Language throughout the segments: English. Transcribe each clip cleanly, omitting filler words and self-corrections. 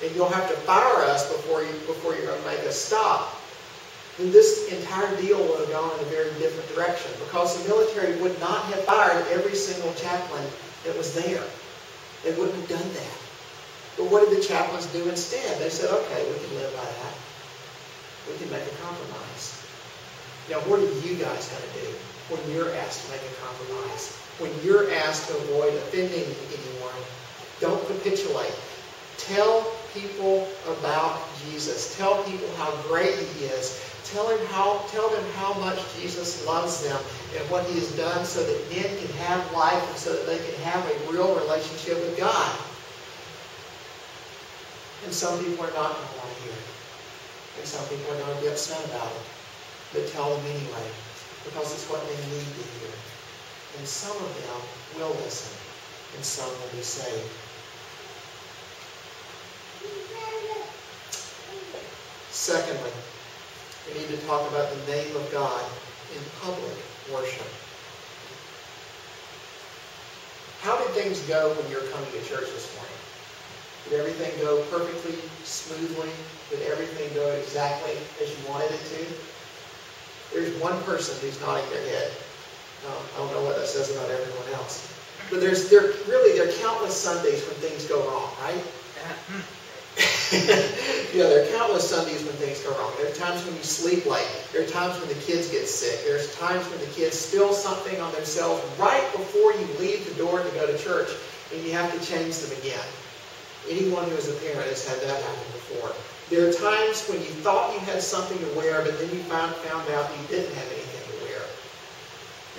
and you'll have to fire us before you're going to make us stop, then this entire deal would have gone in a very different direction, because the military would not have fired every single chaplain that was there. They wouldn't have done that. But what did the chaplains do instead? They said, okay, we can live by that. We can make a compromise. Now, what are you guys going to do when you're asked to make a compromise? When you're asked to avoid offending anyone, don't capitulate. Tell people about Jesus. Tell people how great He is. Tell them how much Jesus loves them and what He has done so that men can have life and so that they can have a real relationship with God. And some people are not going to want to hear it. And some people are going to be upset about it. But tell them anyway, because it's what they need to hear. And some of them will listen, and some will be saved. Secondly, we need to talk about the name of God in public worship. How did things go when you were coming to church this morning? Did everything go perfectly smoothly? Did everything go exactly as you wanted it to? There's one person who's nodding their head. I don't know what that says about everyone else. But there are countless Sundays when things go wrong, right? Yeah, there are countless Sundays when things go wrong. There are times when you sleep late. There are times when the kids get sick. There's times when the kids spill something on themselves right before you leave the door to go to church, and you have to change them again. Anyone who is a parent has had that happen before. There are times when you thought you had something to wear, but then you found out you didn't have anything to wear.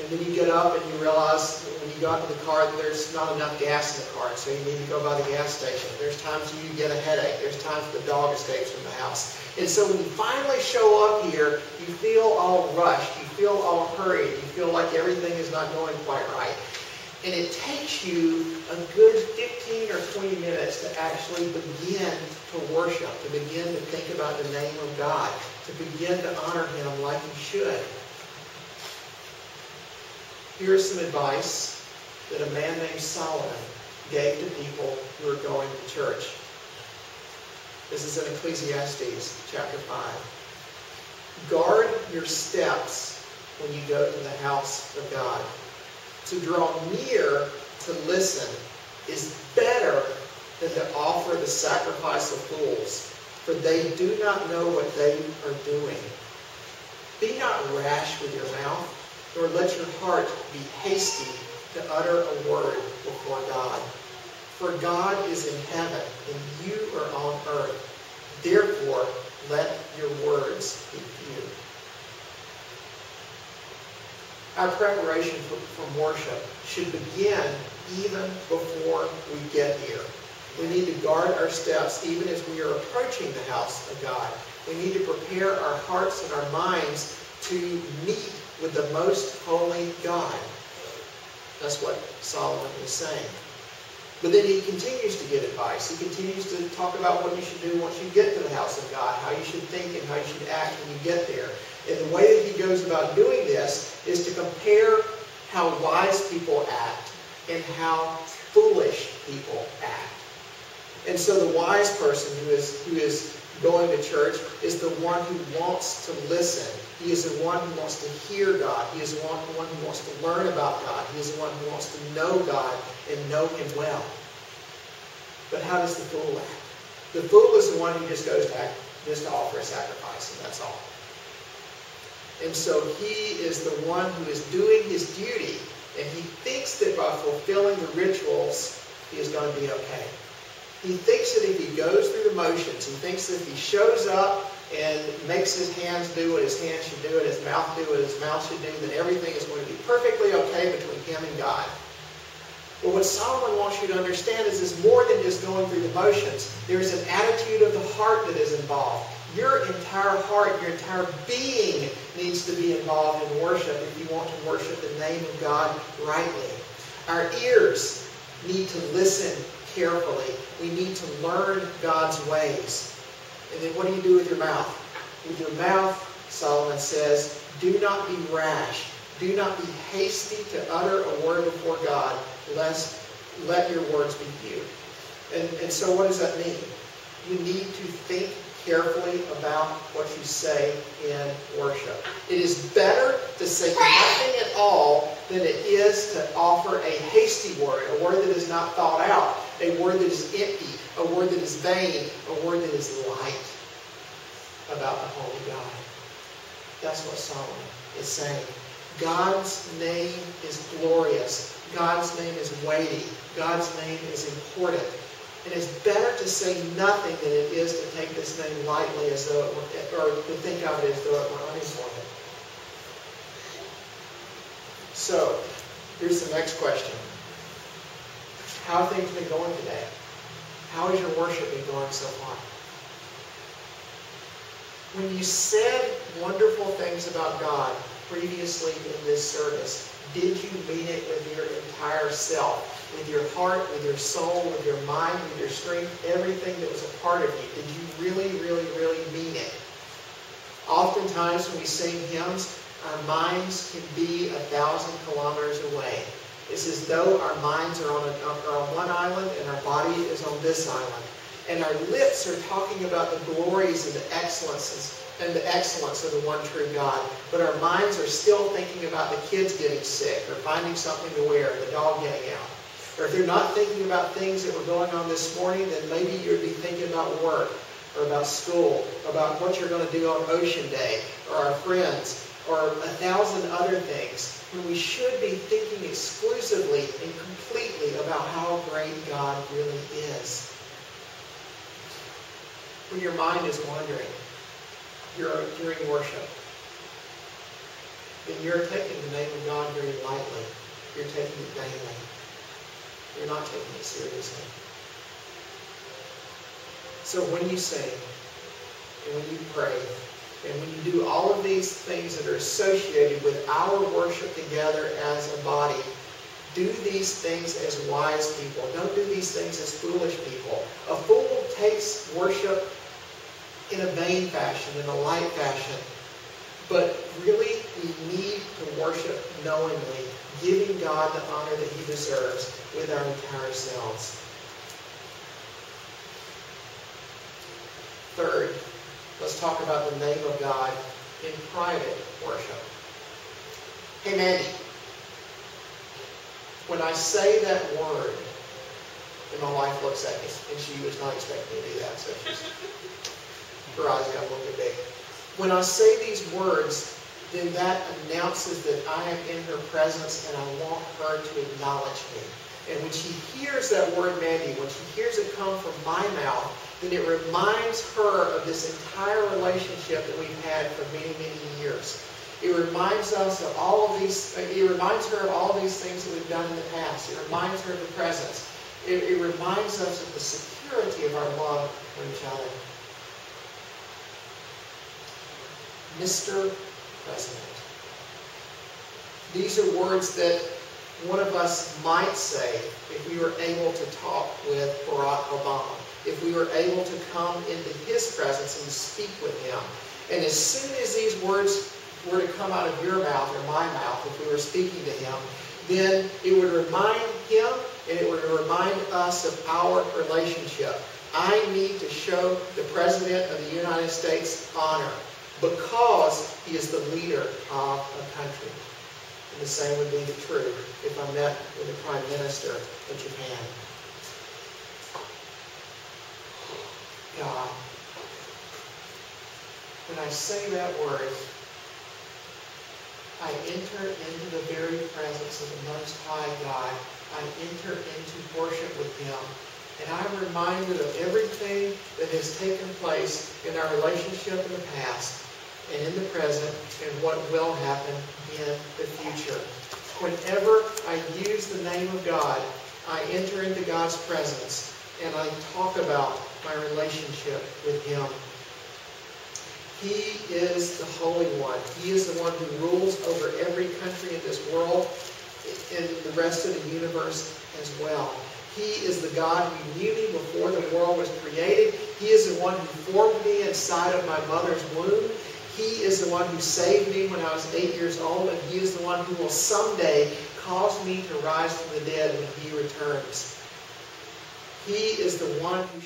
And then you get up and you realize when you got to the car that there's not enough gas in the car, so you need to go by the gas station. There's times you get a headache. There's times the dog escapes from the house. And so when you finally show up here, you feel all rushed. You feel all hurried. You feel like everything is not going quite right. And it takes you a good 15 or 20 minutes to actually begin to worship, to begin to think about the name of God, to begin to honor Him like you should. Here's some advice that a man named Solomon gave to people who are going to church. This is in Ecclesiastes chapter 5. Guard your steps when you go to the house of God. To draw near to listen is better than to offer the sacrifice of fools, for they do not know what they are doing. Be not rash with your mouth, nor let your heart be hasty to utter a word before God. For God is in heaven, and you are on earth. Therefore, let your words be few. Our preparation from worship should begin even before we get here. We need to guard our steps even as we are approaching the house of God. We need to prepare our hearts and our minds to meet with the most holy God. That's what Solomon is saying. But then he continues to give advice. He continues to talk about what you should do once you get to the house of God, how you should think and how you should act when you get there. And the way that he goes about doing this is to compare how wise people act and how foolish people act. And so the wise person who is going to church is the one who wants to listen. He is the one who wants to hear God. He is the one who wants to learn about God. He is the one who wants to know God and know Him well. But how does the fool act? The fool is the one who just goes to offer a sacrifice, and that's all. And so he is the one who is doing his duty, and he thinks that by fulfilling the rituals, he is going to be okay. He thinks that if he goes through the motions, he thinks that if he shows up and makes his hands do what his hands should do and his mouth do what his mouth should do, then everything is going to be perfectly okay between him and God. But what Solomon wants you to understand is it's more than just going through the motions. There's an attitude of the heart that is involved. Your entire heart, your entire being needs to be involved in worship if you want to worship the name of God rightly. Our ears need to listen carefully. We need to learn God's ways. And then what do you do with your mouth? With your mouth, Solomon says, do not be rash. Do not be hasty to utter a word before God, lest let your words be few. And so what does that mean? You need to think carefully about what you say in worship. It is better to say nothing at all than it is to offer a hasty word, a word that is not thought out, a word that is empty, a word that is vain, a word that is light about the holy God. That's what Solomon is saying. God's name is glorious. God's name is weighty. God's name is important. And it's better to say nothing than it is to take this name lightly as though it were, or to think of it as though it were unimportant. So, here's the next question. How have things been going today? How has your worship been going so far? When you said wonderful things about God previously in this service, did you mean it with your entire self? With your heart, with your soul, with your mind, with your strength, everything that was a part of you? Did you really, really, really mean it? Oftentimes when we sing hymns, our minds can be 1,000 kilometers away. It's as though our minds are on one island and our body is on this island. And our lips are talking about the glories and the excellences and the excellence of the one true God. But our minds are still thinking about the kids getting sick or finding something to wear, or the dog getting out. Or if you're not thinking about things that were going on this morning, then maybe you'd be thinking about work or about school, about what you're going to do on Ocean Day, or our friends, or 1,000 other things, when we should be thinking exclusively and completely about how great God really is. When your mind is wandering during worship, then you're taking the name of God very lightly. You're taking it daily. You're not taking it seriously. So when you sing, and when you pray, and when you do all of these things that are associated with our worship together as a body, do these things as wise people. Don't do these things as foolish people. A fool takes worship in a vain fashion, in a light fashion. But really, we need to worship knowingly, giving God the honor that He deserves with our entire selves. Third, let's talk about the name of God in private worship. Hey, Mandy, when I say that word, and my wife looks at me, and she was not expecting me to do that, so her eyes got a little bit big. When I say these words, then that announces that I am in her presence and I want her to acknowledge me. And when she hears that word, Mandy, when she hears it come from my mouth, then it reminds her of this entire relationship that we've had for many, many years. It reminds us of all of these. It reminds her of all these things that we've done in the past. It reminds her of the presence. It reminds us of the security of our love for each other. Mr. President. These are words that one of us might say if we were able to talk with Barack Obama, if we were able to come into his presence and speak with him. And as soon as these words were to come out of your mouth or my mouth, if we were speaking to him, then it would remind him and it would remind us of our relationship. I need to show the President of the United States honor because he is the leader of a country. And the same would be true if I met with the Prime Minister of Japan. God, when I say that word, I enter into the very presence of the Most High God. I enter into worship with Him. And I'm reminded of everything that has taken place in our relationship in the past and in the present and what will happen in the future. Whenever I use the name of God, I enter into God's presence and I talk about my relationship with Him. He is the Holy One. He is the one who rules over every country in this world and the rest of the universe as well. He is the God who knew me before the world was created. He is the one who formed me inside of my mother's womb. He is the one who saved me when I was 8 years old, and He is the one who will someday cause me to rise from the dead when He returns. He is the one who